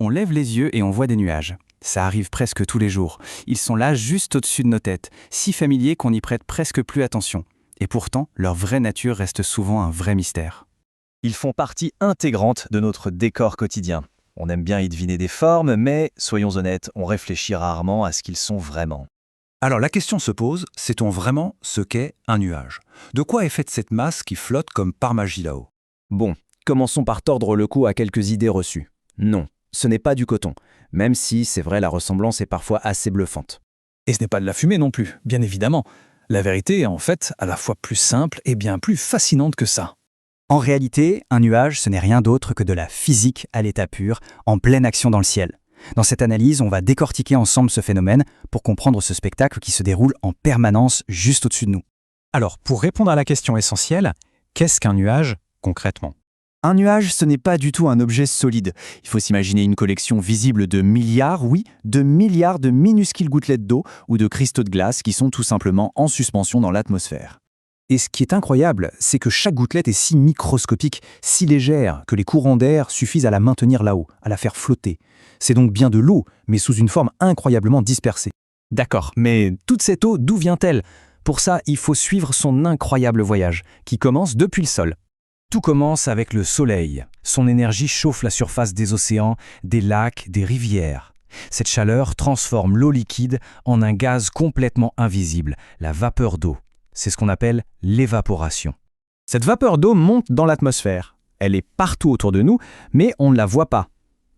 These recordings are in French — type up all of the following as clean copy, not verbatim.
On lève les yeux et on voit des nuages. Ça arrive presque tous les jours. Ils sont là juste au-dessus de nos têtes, si familiers qu'on n'y prête presque plus attention. Et pourtant, leur vraie nature reste souvent un vrai mystère. Ils font partie intégrante de notre décor quotidien. On aime bien y deviner des formes, mais, soyons honnêtes, on réfléchit rarement à ce qu'ils sont vraiment. Alors la question se pose, sait-on vraiment ce qu'est un nuage? De quoi est faite cette masse qui flotte comme par magie là-haut? Bon, commençons par tordre le cou à quelques idées reçues. Non, ce n'est pas du coton, même si, c'est vrai, la ressemblance est parfois assez bluffante. Et ce n'est pas de la fumée non plus, bien évidemment. La vérité est en fait à la fois plus simple et bien plus fascinante que ça. En réalité, un nuage, ce n'est rien d'autre que de la physique à l'état pur, en pleine action dans le ciel. Dans cette analyse, on va décortiquer ensemble ce phénomène pour comprendre ce spectacle qui se déroule en permanence juste au-dessus de nous. Alors, pour répondre à la question essentielle, qu'est-ce qu'un nuage concrètement? Un nuage, ce n'est pas du tout un objet solide. Il faut s'imaginer une collection visible de milliards, oui, de milliards de minuscules gouttelettes d'eau ou de cristaux de glace qui sont tout simplement en suspension dans l'atmosphère. Et ce qui est incroyable, c'est que chaque gouttelette est si microscopique, si légère, que les courants d'air suffisent à la maintenir là-haut, à la faire flotter. C'est donc bien de l'eau, mais sous une forme incroyablement dispersée. D'accord, mais toute cette eau, d'où vient-elle? Pour ça, il faut suivre son incroyable voyage, qui commence depuis le sol. Tout commence avec le soleil. Son énergie chauffe la surface des océans, des lacs, des rivières. Cette chaleur transforme l'eau liquide en un gaz complètement invisible, la vapeur d'eau. C'est ce qu'on appelle l'évaporation. Cette vapeur d'eau monte dans l'atmosphère. Elle est partout autour de nous, mais on ne la voit pas.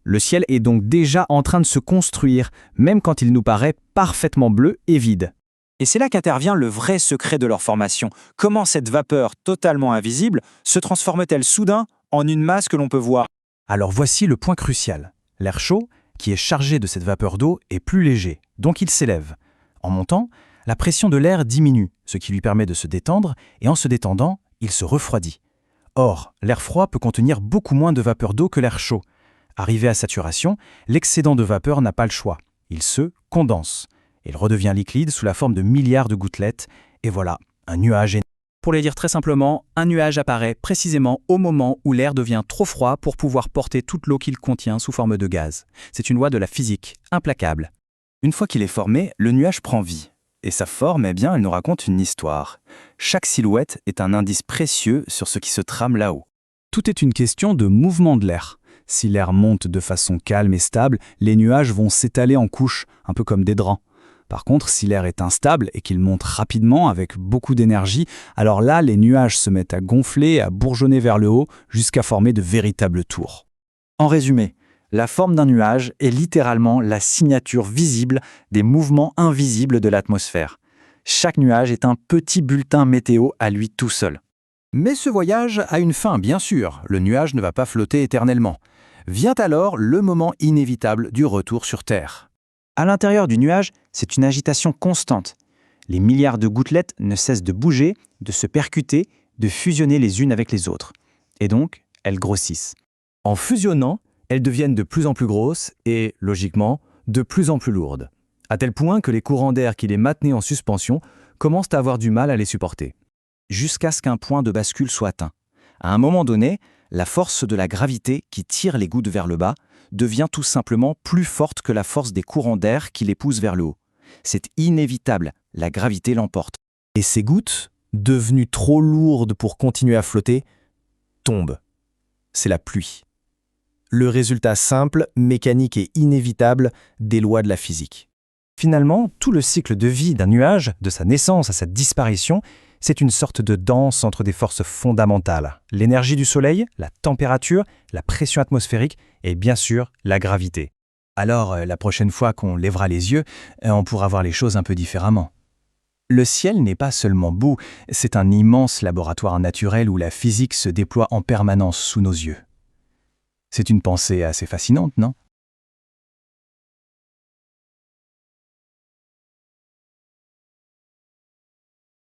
Le ciel est donc déjà en train de se construire, même quand il nous paraît parfaitement bleu et vide. Et c'est là qu'intervient le vrai secret de leur formation. Comment cette vapeur totalement invisible se transforme-t-elle soudain en une masse que l'on peut voir? Alors voici le point crucial. L'air chaud, qui est chargé de cette vapeur d'eau, est plus léger, donc il s'élève. En montant, la pression de l'air diminue, ce qui lui permet de se détendre, et en se détendant, il se refroidit. Or, l'air froid peut contenir beaucoup moins de vapeur d'eau que l'air chaud. Arrivé à saturation, l'excédent de vapeur n'a pas le choix. Il se condense. Il redevient liquide sous la forme de milliards de gouttelettes, et voilà, un nuage énorme. Pour le dire très simplement, un nuage apparaît précisément au moment où l'air devient trop froid pour pouvoir porter toute l'eau qu'il contient sous forme de gaz. C'est une loi de la physique, implacable. Une fois qu'il est formé, le nuage prend vie. Et sa forme, eh bien, elle nous raconte une histoire. Chaque silhouette est un indice précieux sur ce qui se trame là-haut. Tout est une question de mouvement de l'air. Si l'air monte de façon calme et stable, les nuages vont s'étaler en couches, un peu comme des draps. Par contre, si l'air est instable et qu'il monte rapidement avec beaucoup d'énergie, alors là, les nuages se mettent à gonfler et à bourgeonner vers le haut jusqu'à former de véritables tours. En résumé, la forme d'un nuage est littéralement la signature visible des mouvements invisibles de l'atmosphère. Chaque nuage est un petit bulletin météo à lui tout seul. Mais ce voyage a une fin, bien sûr. Le nuage ne va pas flotter éternellement. Vient alors le moment inévitable du retour sur Terre. À l'intérieur du nuage, c'est une agitation constante. Les milliards de gouttelettes ne cessent de bouger, de se percuter, de fusionner les unes avec les autres. Et donc, elles grossissent. En fusionnant, elles deviennent de plus en plus grosses et, logiquement, de plus en plus lourdes, à tel point que les courants d'air qui les maintenaient en suspension commencent à avoir du mal à les supporter. Jusqu'à ce qu'un point de bascule soit atteint. À un moment donné, la force de la gravité qui tire les gouttes vers le bas devient tout simplement plus forte que la force des courants d'air qui les poussent vers le haut. C'est inévitable, la gravité l'emporte. Et ces gouttes, devenues trop lourdes pour continuer à flotter, tombent. C'est la pluie. Le résultat simple, mécanique et inévitable des lois de la physique. Finalement, tout le cycle de vie d'un nuage, de sa naissance à sa disparition, c'est une sorte de danse entre des forces fondamentales. L'énergie du soleil, la température, la pression atmosphérique et bien sûr la gravité. Alors, la prochaine fois qu'on lèvera les yeux, on pourra voir les choses un peu différemment. Le ciel n'est pas seulement beau, c'est un immense laboratoire naturel où la physique se déploie en permanence sous nos yeux. C'est une pensée assez fascinante, non ?